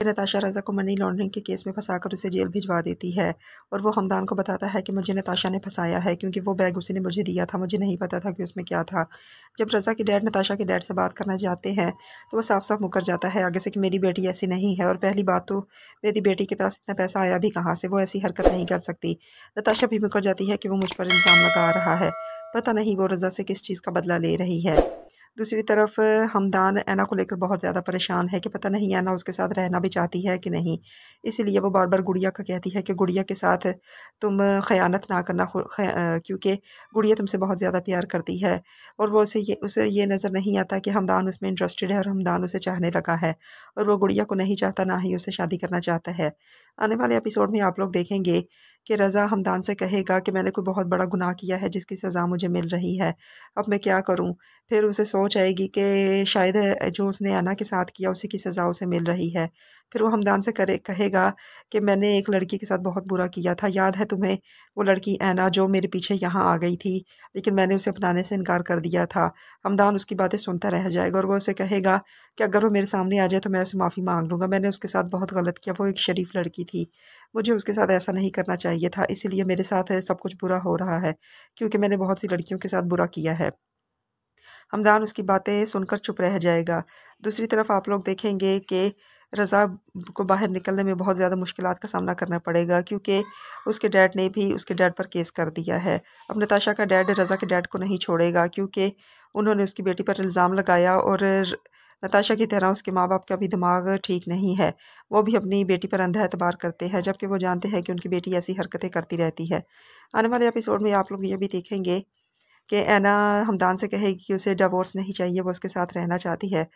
नताशा रज़ा को money laundering के case में फंसाकर उसे जेल भिजवा देती है और वो हमदान को बताता है कि मुझे नताशा ने फंसाया है क्योंकि वो बैग उसी ने मुझे दिया था, मुझे नहीं पता था कि उसमें क्या था। जब रज़ा के डैड नताशा के डैड से बात करना चाहते हैं तो वो साफ-साफ मुकर जाता है आगे से कि मेरी बेटी ऐसी नहीं है और पहली बात तो मेरी बेटी के पास इतना पैसा आया भी कहाँ से, वो ऐसी हरकत नहीं कर सकती। नताशा भी मुकर जाती है कि वो मुझ पर इल्ज़ाम लगा रहा है। पता नहीं वो रज़ा से किस चीज़ का बदला ले रही है। दूसरी तरफ हमदान ऐना को लेकर बहुत ज़्यादा परेशान है कि पता नहीं ऐना उसके साथ रहना भी चाहती है कि नहीं। इसीलिए वो बार-बार गुड़िया को कहती है कि गुड़िया के साथ तुम ख़यानत ना करना क्योंकि गुड़िया तुमसे बहुत ज़्यादा प्यार करती है और वो उसे ये नज़र नहीं आता कि हमदान उसमें इंटरेस्टेड है और हमदान उसे चाहने लगा है और वो गुड़िया को नहीं चाहता, ना ही उसे शादी करना चाहता है। आने वाले एपिसोड में आप लोग देखेंगे कि रज़ा हमदान से कहेगा कि मैंने कोई बहुत बड़ा गुनाह किया है जिसकी सज़ा मुझे मिल रही है, अब मैं क्या करूँ? फिर उसे सोच आएगी कि शायद जो उसने ऐना के साथ किया उसी की सज़ा उसे मिल रही है। फिर वो हमदान से कहेगा कि मैंने एक लड़की के साथ बहुत बुरा किया था, याद है तुम्हें वो लड़की ऐना जो मेरे पीछे यहाँ आ गई थी, लेकिन मैंने उसे अपनाने से इनकार कर दिया था। हमदान उसकी बातें सुनता रह जाएगा और वो उसे कहेगा कि अगर वो मेरे सामने आ जाए तो मैं उससे माफ़ी माँग लूँगा, मैंने उसके साथ बहुत गलत किया, वो एक शरीफ लड़की थी। मुझे उसके साथ ऐसा नहीं करना चाहिए था, इसीलिए मेरे साथ सब कुछ बुरा हो रहा है, क्योंकि मैंने बहुत सी लड़कियों के साथ बुरा किया है। हमदान उसकी बातें सुनकर चुप रह जाएगा। दूसरी तरफ आप लोग देखेंगे कि रज़ा को बाहर निकलने में बहुत ज़्यादा मुश्किलात का सामना करना पड़ेगा क्योंकि उसके डैड ने भी उसके डैड पर केस कर दिया है। अब नताशा का डैड रज़ा के डैड को नहीं छोड़ेगा क्योंकि उन्होंने उसकी बेटी पर इल्ज़ाम लगाया और नताशा की तरह उसके माँ-बाप का भी दिमाग ठीक नहीं है। वो भी अपनी बेटी पर अंधा एतबार करते हैं, जबकि वो जानते हैं कि उनकी बेटी ऐसी हरकतें करती रहती है। आने वाले एपिसोड में आप लोग ये भी देखेंगे कि ऐना हमदान से कहेगी कि उसे डिवोर्स नहीं चाहिए, वो उसके साथ रहना चाहती है।